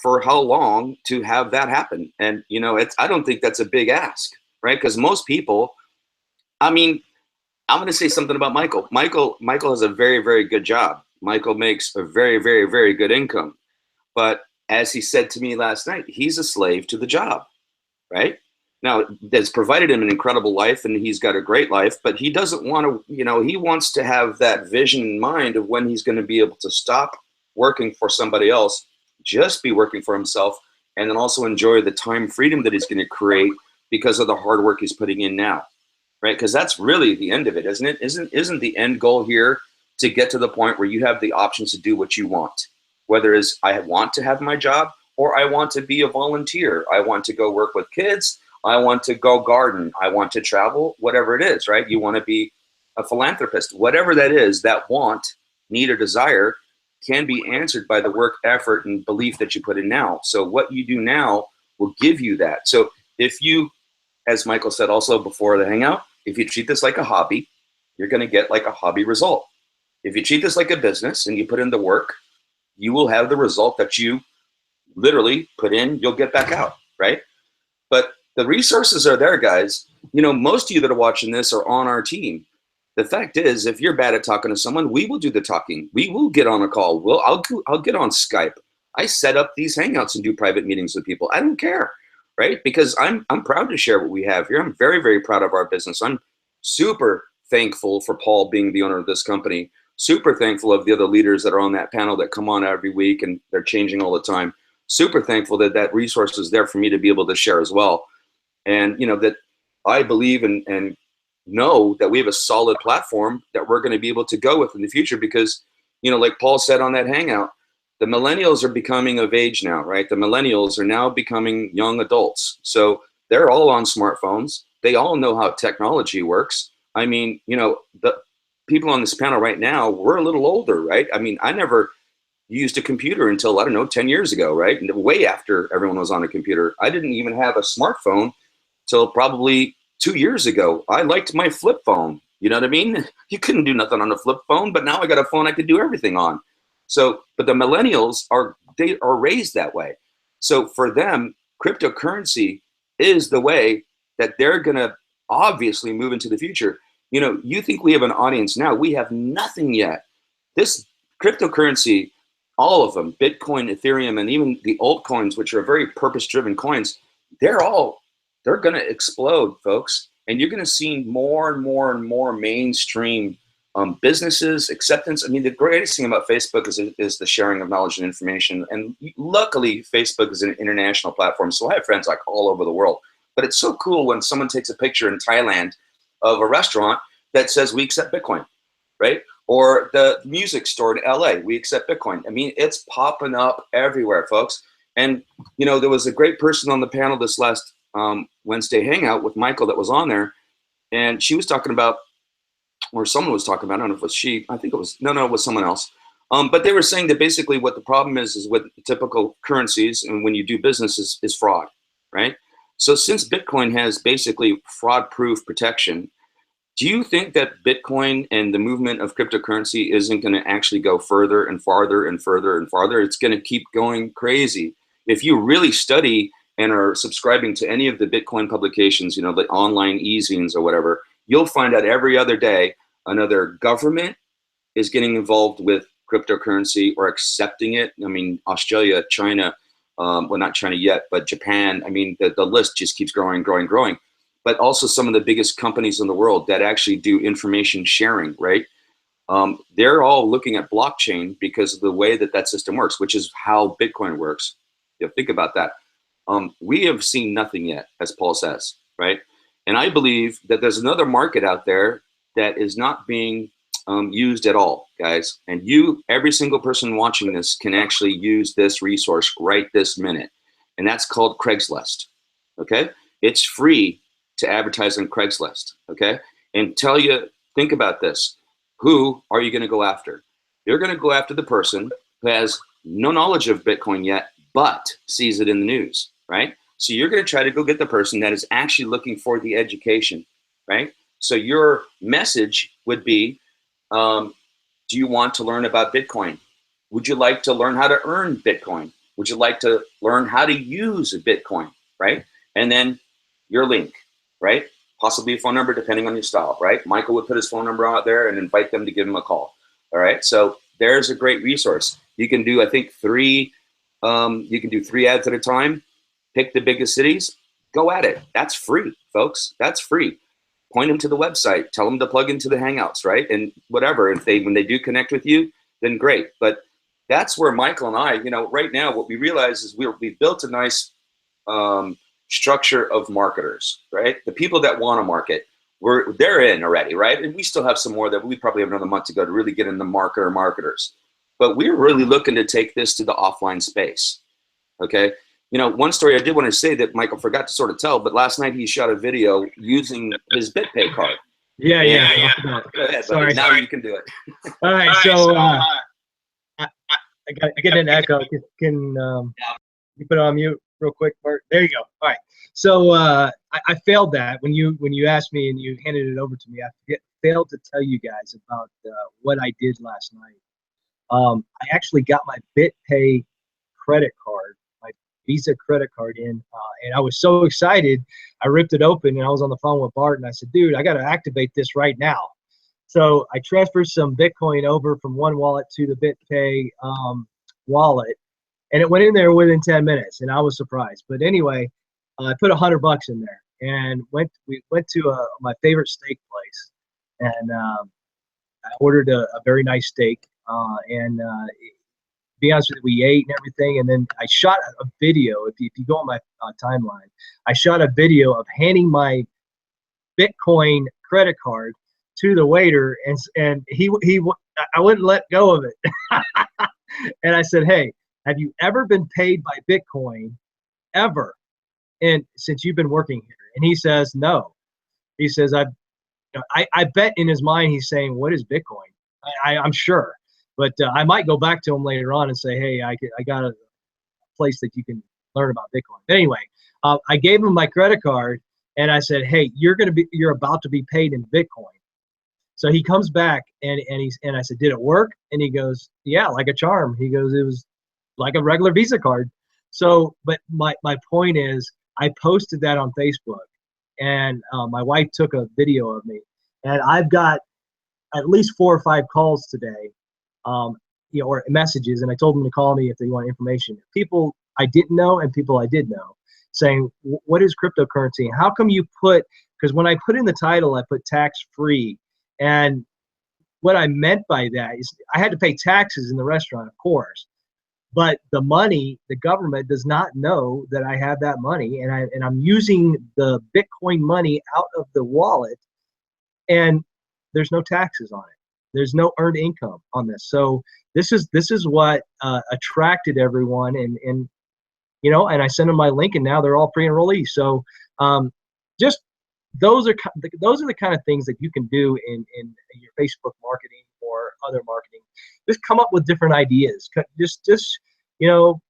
for how long to have that happen? And, I don't think that's a big ask, right? Because most people, I'm going to say something about Michael. Michael has a very, very good job. Michael makes a very, very, very good income. But as he said to me last night, he's a slave to the job, right? Now, that's provided him an incredible life, and he's got a great life, but he doesn't want to, he wants to have that vision in mind of when he's going to be able to stop working for somebody else, just be working for himself, and then also enjoy the time freedom that he's going to create because of the hard work he's putting in now, right? Because that's really the end of it, isn't it? Isn't the end goal here to get to the point where you have the options to do what you want, whether it's I want to have my job, or I want to be a volunteer. I want to go work with kids. I want to go garden. I want to travel, whatever it is, right? You want to be a philanthropist, whatever that is, that want, need, or desire can be answered by the work, effort, and belief that you put in now. So what you do now will give you that. So if you, as Michael said also before the Hangout, if you treat this like a hobby, you're going to get like a hobby result. If you treat this like a business and you put in the work, you will have the result that you literally put in, you'll get back out, right? But the resources are there, guys. Most of you that are watching this are on our team. The fact is, if you're bad at talking to someone, we will do the talking. We will get on a call. I'll get on Skype. I set up these Hangouts and do private meetings with people. I don't care, right? Because I'm proud to share what we have here. I'm very, very proud of our business. I'm super thankful for Paul being the owner of this company. Super thankful of the other leaders that are on that panel that come on every week, and they're changing all the time. Super thankful that that resource is there for me to be able to share as well. And, that I believe and know that we have a solid platform that we're going to be able to go with in the future because, like Paul said on that Hangout, the millennials are becoming of age now, right? The millennials are now becoming young adults. So they're all on smartphones. they all know how technology works. I mean, you know, the people on this panel right now, we're a little older, right? I mean, I never used a computer until, I don't know, 10 years ago, right? And way after everyone was on a computer. I didn't even have a smartphone till probably 2 years ago. I liked my flip phone. You know what I mean? You couldn't do nothing on a flip phone, but now I got a phone I could do everything on. So, but the millennials they are raised that way. So for them, cryptocurrency is the way that they're gonna obviously move into the future. You know, you think we have an audience now, we have nothing yet. This cryptocurrency, all of them, Bitcoin, Ethereum, and even the altcoins, which are very purpose-driven coins, they're gonna explode, folks. And you're gonna see more and more and more mainstream businesses, acceptance. I mean, the greatest thing about Facebook is the sharing of knowledge and information. And luckily, Facebook is an international platform, so I have friends like all over the world. But it's so cool when someone takes a picture in Thailand of a restaurant that says, we accept Bitcoin, right? Or the music store in LA, we accept Bitcoin. I mean, it's popping up everywhere, folks. And, you know, there was a great person on the panel this last Wednesday Hangout with Michael that was on there. And she was talking about, or someone was talking about, I don't know if it was she, I think it was, no, it was someone else. But they were saying that basically what the problem is with typical currencies and when you do business is fraud, right? So since Bitcoin has basically fraud-proof protection, do you think that Bitcoin and the movement of cryptocurrency isn't going to actually go further and farther and further and farther? It's going to keep going crazy. If you really study and are subscribing to any of the Bitcoin publications, you know, the online e-zines or whatever, you'll find out every other day another government is getting involved with cryptocurrency or accepting it. I mean, Australia, China, well, not China yet, but Japan. I mean, the list just keeps growing, growing, growing. But also some of the biggest companies in the world that actually do information sharing, right? They're all looking at blockchain because of the way that system works, which is how Bitcoin works. You know, think about that. We have seen nothing yet, as Paul says, right? And I believe that there's another market out there that is not being used at all, guys. And you, every single person watching this, can actually use this resource right this minute. And that's called Craigslist, okay? It's free to advertise on Craigslist, okay? And think about this. Who are you gonna go after? You're gonna go after the person who has no knowledge of Bitcoin yet, but sees it in the news, right? So you're gonna try to go get the person that is actually looking for the education, right? So your message would be, do you want to learn about Bitcoin? Would you like to learn how to earn Bitcoin? Would you like to learn how to use Bitcoin, right? And then your link, right? Possibly a phone number, depending on your style, right? Michael would put his phone number out there and invite them to give him a call, all right? So there's a great resource. You can do, I think, three ads at a time, pick the biggest cities, go at it. That's free, folks, that's free. Point them to the website, tell them to plug into the Hangouts, right? And whatever, when they do connect with you, then great. But that's where Michael and I, you know, right now, what we realize is we've built a nice structure of marketers, right? The people that want to market, they're in already, right? And we still have some more that we probably have another month to go to really get in the marketers. But we're really looking to take this to the offline space, okay? You know, one story I did want to say that Michael forgot to sort of tell, but last night he shot a video using his BitPay card. Yeah. Go ahead, Sorry. Now you can do it. All right, so I get an echo. Can you put it on mute real quick, Bart? There you go. All right. So I failed that when you asked me and you handed it over to me. I failed to tell you guys about what I did last night. I actually got my BitPay credit card, my Visa credit card in, and I was so excited. I ripped it open and I was on the phone with Bart and I said, dude, I got to activate this right now. So I transferred some Bitcoin over from one wallet to the BitPay wallet, and it went in there within 10 minutes, and I was surprised. But anyway, I put $100 in there, and we went to my favorite steak place, and I ordered a very nice steak, and to be honest with you, we ate and everything, and then I shot a video. If you go on my timeline, I shot a video of handing my Bitcoin credit card to the waiter, and I wouldn't let go of it. And I said, hey, have you ever been paid by Bitcoin ever? And since you've been working here? And he says, no. He says, I bet in his mind he's saying, what is Bitcoin? I'm sure. But I might go back to him later on and say, hey, I got a place that you can learn about Bitcoin. But anyway, I gave him my credit card and I said, hey, you're about to be paid in Bitcoin. So he comes back and I said, did it work? And he goes, yeah, like a charm. He goes, it was like a regular Visa card. So, but my point is, I posted that on Facebook, and my wife took a video of me, and I've got at least 4 or 5 calls today, or messages, and I told them to call me if they want information. People I didn't know and people I did know, saying, what is cryptocurrency? How come you put, because when I put in the title, I put tax-free, and what I meant by that is I had to pay taxes in the restaurant, of course, but the money, the government does not know that I have that money, and I'm using the Bitcoin money out of the wallet, and there's no taxes on it. There's no earned income on this. So this is what attracted everyone, and and I sent them my link, and now they're all pre-enrollees. So just those are the kind of things that you can do in your Facebook marketing or other marketing. Just come up with different ideas. Just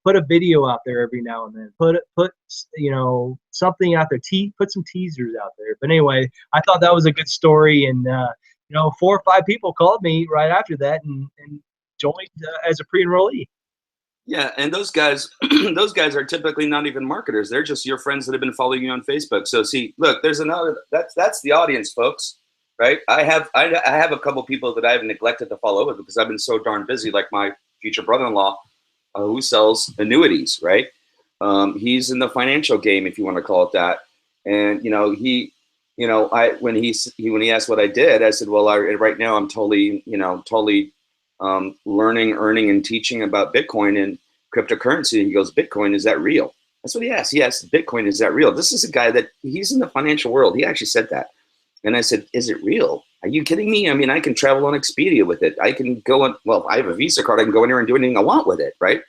put a video out there every now and then. Put something out there. Put some teasers out there. But anyway, I thought that was a good story, and 4 or 5 people called me right after that and joined as a pre-enrollee. Yeah, and those guys, those guys are typically not even marketers. They're just your friends that have been following you on Facebook. So see, look, there's another. That's the audience, folks. Right? I have a couple people that I've neglected to follow because I've been so darn busy. Like my future brother-in-law, who sells annuities. Right? He's in the financial game, if you want to call it that. And when he asked what I did, I said, well, right now I'm totally learning, earning, and teaching about Bitcoin and cryptocurrency. And he goes, Bitcoin, is that real? That's what he asked. He asked, Bitcoin, is that real? This is a guy that he's in the financial world. He actually said that. And I said, is it real? Are you kidding me? I mean, I can travel on Expedia with it. I can go on, well, I have a Visa card. I can go in there and do anything I want with it, right?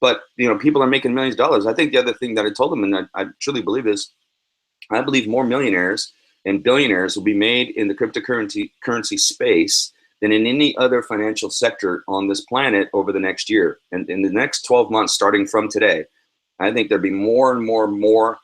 But, people are making millions of dollars. I think the other thing that I told him, and I truly believe is, I believe more millionaires and billionaires will be made in the cryptocurrency space than in any other financial sector on this planet over the next year. And in the next 12 months, starting from today, I think there'll be more and more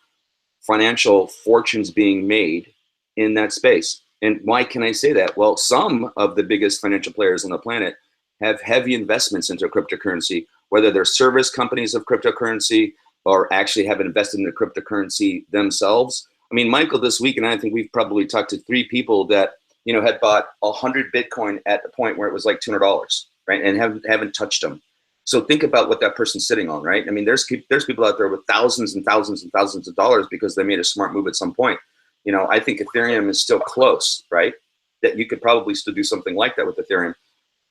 financial fortunes being made in that space. And why can I say that? Well, some of the biggest financial players on the planet have heavy investments into cryptocurrency, whether they're service companies of cryptocurrency or actually have invested in the cryptocurrency themselves. I mean, Michael, this week, and I think we've probably talked to 3 people that had bought 100 Bitcoin at the point where it was like $200, right? And haven't touched them. So think about what that person's sitting on, right? I mean, there's people out there with thousands and thousands and thousands of dollars because they made a smart move at some point. I think Ethereum is still close, right? That you could probably still do something like that with Ethereum.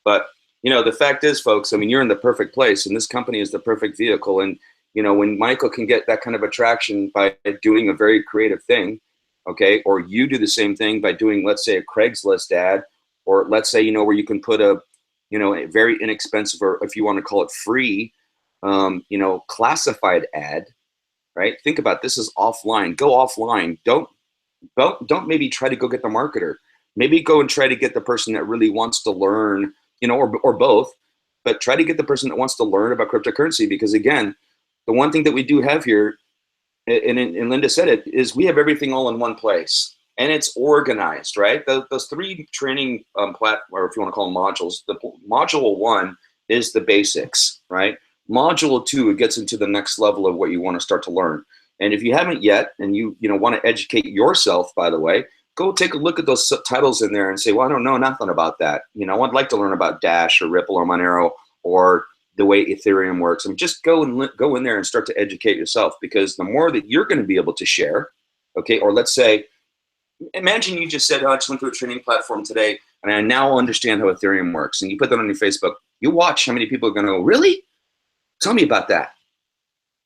But, the fact is, folks, I mean, you're in the perfect place, and this company is the perfect vehicle. And, when Michael can get that kind of attraction by doing a very creative thing, okay, or you do the same thing by doing, let's say, a Craigslist ad, or let's say, where you can put a very inexpensive, or if you want to call it free, classified ad, right? Think about this is offline. Go offline. Don't maybe try to go get the marketer. Maybe go and try to get the person that really wants to learn, or both, but try to get the person that wants to learn about cryptocurrency, because again, the one thing that we do have here, and Linda said it, is we have everything all in one place, and it's organized, right? Those 3 training platforms, or if you want to call them modules, the module 1 is the basics, right? Module 2, it gets into the next level of what you want to start to learn. And if you haven't yet, and you want to educate yourself, by the way, go take a look at those titles in there and say, well, I don't know nothing about that. I'd like to learn about Dash or Ripple or Monero or the way Ethereum works. And just go in there and start to educate yourself, because the more that you're going to be able to share, okay, or let's say, imagine you just said, oh, I just went through a training platform today and I now understand how Ethereum works. And you put that on your Facebook, you watch how many people are going to go, really? Tell me about that.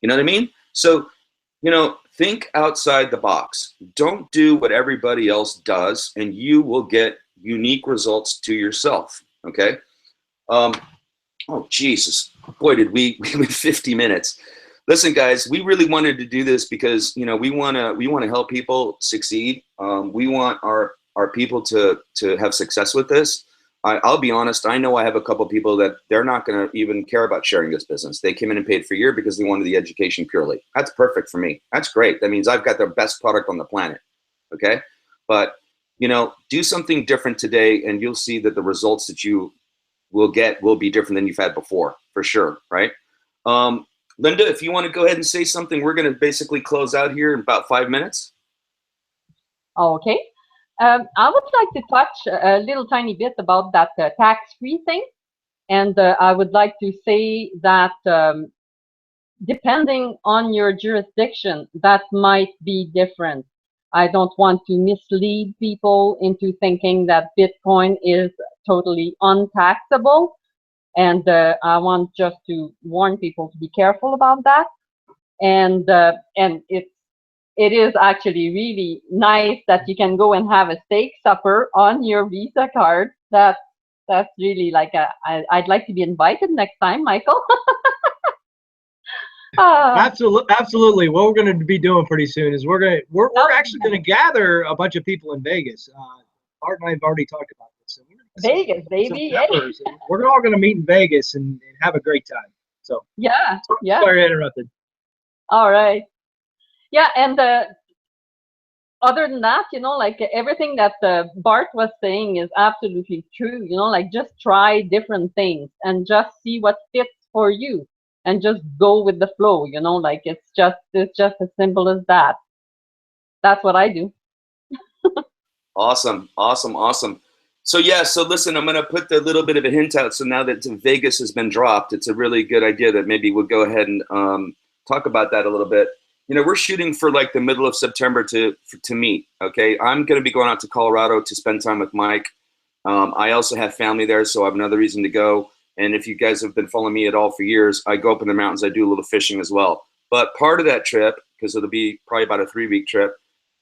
You know what I mean? So, think outside the box. Don't do what everybody else does, and you will get unique results to yourself, okay? Oh, Jesus. Boy, did we went 50 minutes. listen, guys, we really wanted to do this because, you know, we want to help people succeed. We want our people to have success with this. I'll be honest. I know I have a couple people that they're not going to even care about sharing this business. They came in and paid for a year because they wanted the education purely. That's perfect for me. That's great. That means I've got the best product on the planet. Okay. But, you know, do something different today and you'll see that the results that you will get will be different than you've had before, for sure. Right. Linda, if you want to go ahead and say something, we're going to basically close out here in about 5 minutes. Okay. I would like to touch a little tiny bit about that tax-free thing. And I would like to say that depending on your jurisdiction, that might be different. I don't want to mislead people into thinking that Bitcoin is totally untaxable. And I want just to warn people to be careful about that. And it is actually really nice that you can go and have a steak supper on your Visa card. That's really like I'd like to be invited next time, Michael. Absolutely. What we're going to be doing pretty soon is we're actually going to gather a bunch of people in Vegas. Bart and I have already talked about this. So Vegas, baby. We're all going to meet in Vegas and have a great time. So yeah. Sorry I interrupted. All right. Yeah, and other than that, you know, like everything that Bart was saying is absolutely true. You know, like just try different things and just see what fits for you, and just go with the flow. You know, like it's just as simple as that. That's what I do. Awesome. So yeah, so listen, I'm going to put the little bit of a hint out. So now that Vegas has been dropped, it's a really good idea that maybe we'll go ahead and talk about that a little bit. You know, we're shooting for like the middle of September to meet. Okay, I'm going to be going out to Colorado to spend time with Mike. I also have family there, so I have another reason to go. And if you guys have been following me at all for years, I go up in the mountains. I do a little fishing as well. But part of that trip, because it'll be probably about a 3-week trip,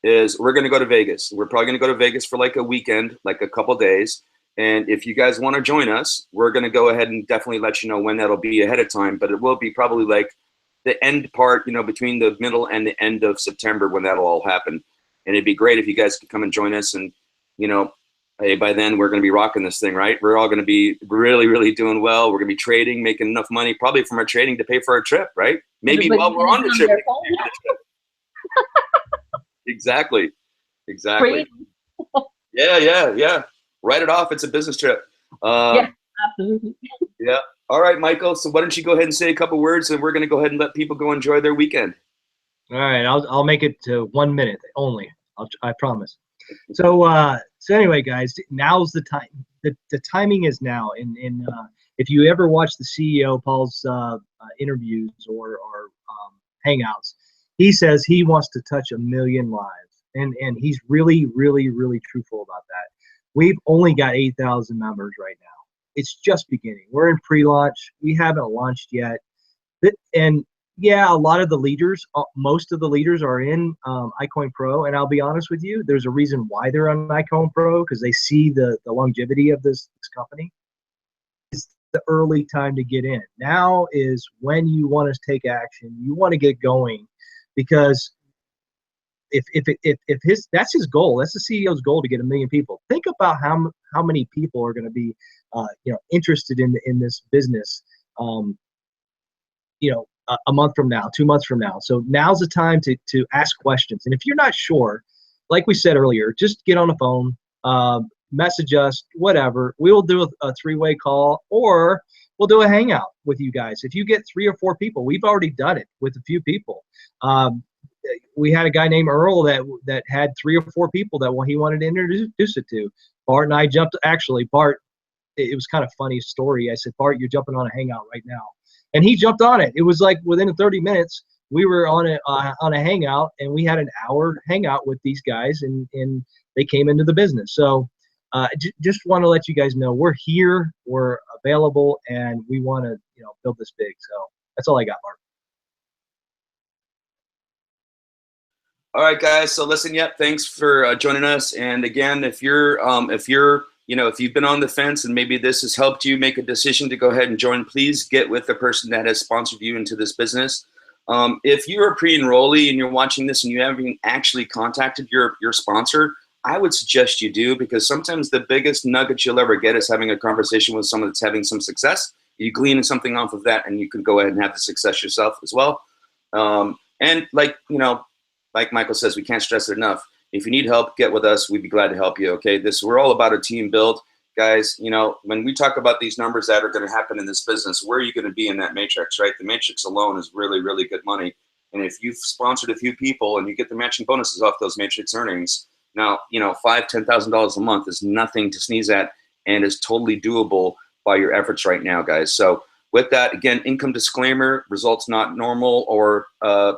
is we're going to go to Vegas. We're probably going to go to Vegas for like a weekend, like a couple days. And if you guys want to join us, we're going to go ahead and definitely let you know when that'll be ahead of time. But it will be probably like the end part, you know, between the middle and the end of September when that'll all happen. And it'd be great if you guys could come and join us. And, you know, hey, by then we're going to be rocking this thing, right? We're all going to be really, really doing well. We're going to be trading, making enough money, probably from our trading to pay for our trip, right? Maybe while we're on the trip. Exactly. Yeah. Write it off. It's a business trip. Yeah, absolutely. Yeah. All right, Michael. So why don't you go ahead and say a couple words, and we're going to go ahead and let people go enjoy their weekend. All right. I'll make it to 1 minute only. I promise. So anyway, guys, now's the time. The timing is now. And if you ever watch the CEO Paul's interviews or Hangouts, he says he wants to touch 1 million lives, and he's really, really, really truthful about that. We've only got 8,000 members right now. It's just beginning. We're in pre-launch. We haven't launched yet, and yeah, a lot of the leaders, most of the leaders are in iCoinPro, and I'll be honest with you, there's a reason why they're on iCoinPro, because they see the longevity of this company. It's the early time to get in. Now is when you want to take action. You want to get going, because if that's his goal, that's the CEO's goal, to get 1 million people. Think about how many people are going to be interested in this business. A month from now, 2 months from now. So now's the time to ask questions. And if you're not sure, like we said earlier, just get on the phone, message us, whatever. We'll do a 3-way call, or we'll do a hangout with you guys. If you get 3 or 4 people, we've already done it with a few people. We had a guy named Earl that had 3 or 4 people that he wanted to introduce it to. Bart and I jumped. Actually, Bart, it was kind of funny story. I said, Bart, you're jumping on a hangout right now. And he jumped on it. It was like within 30 minutes, we were on a hangout, and we had an hour hangout with these guys, and they came into the business. So just want to let you guys know we're here, we're available, and we want to build this big. So that's all I got, Bart. All right, guys. So listen, thanks for joining us. And again, if you've been on the fence and maybe this has helped you make a decision to go ahead and join, please get with the person that has sponsored you into this business. If you're a pre-enrollee and you're watching this and you haven't actually contacted your sponsor, I would suggest you do, because sometimes the biggest nugget you'll ever get is having a conversation with someone that's having some success. You glean something off of that, and you can go ahead and have the success yourself as well. And like Michael says, we can't stress it enough. If you need help, get with us. We'd be glad to help you. Okay, we're all about a team build, guys. You know, when we talk about these numbers that are going to happen in this business, where are you going to be in that matrix, right? The matrix alone is really, really good money. And if you've sponsored a few people and you get the matching bonuses off those matrix earnings, now, you know, $5,000, $10,000 a month is nothing to sneeze at, and is totally doable by your efforts right now, guys. So with that, again, income disclaimer, results not normal or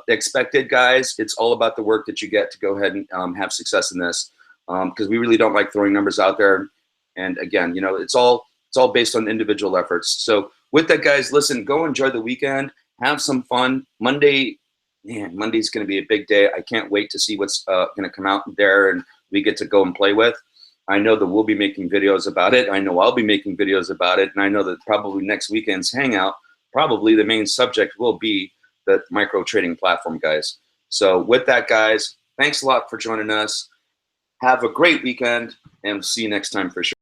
expected, guys. It's all about the work that you get to go ahead and have success in this, because we really don't like throwing numbers out there. And again, you know, it's all based on individual efforts. So with that, guys, listen, go enjoy the weekend, have some fun. Monday, man, Monday's going to be a big day. I can't wait to see what's going to come out there and we get to go and play with. I know that we'll be making videos about it. I know I'll be making videos about it. And I know that probably next weekend's Hangout, probably the main subject will be the micro trading platform, guys. So with that, guys, thanks a lot for joining us. Have a great weekend, and see you next time for sure.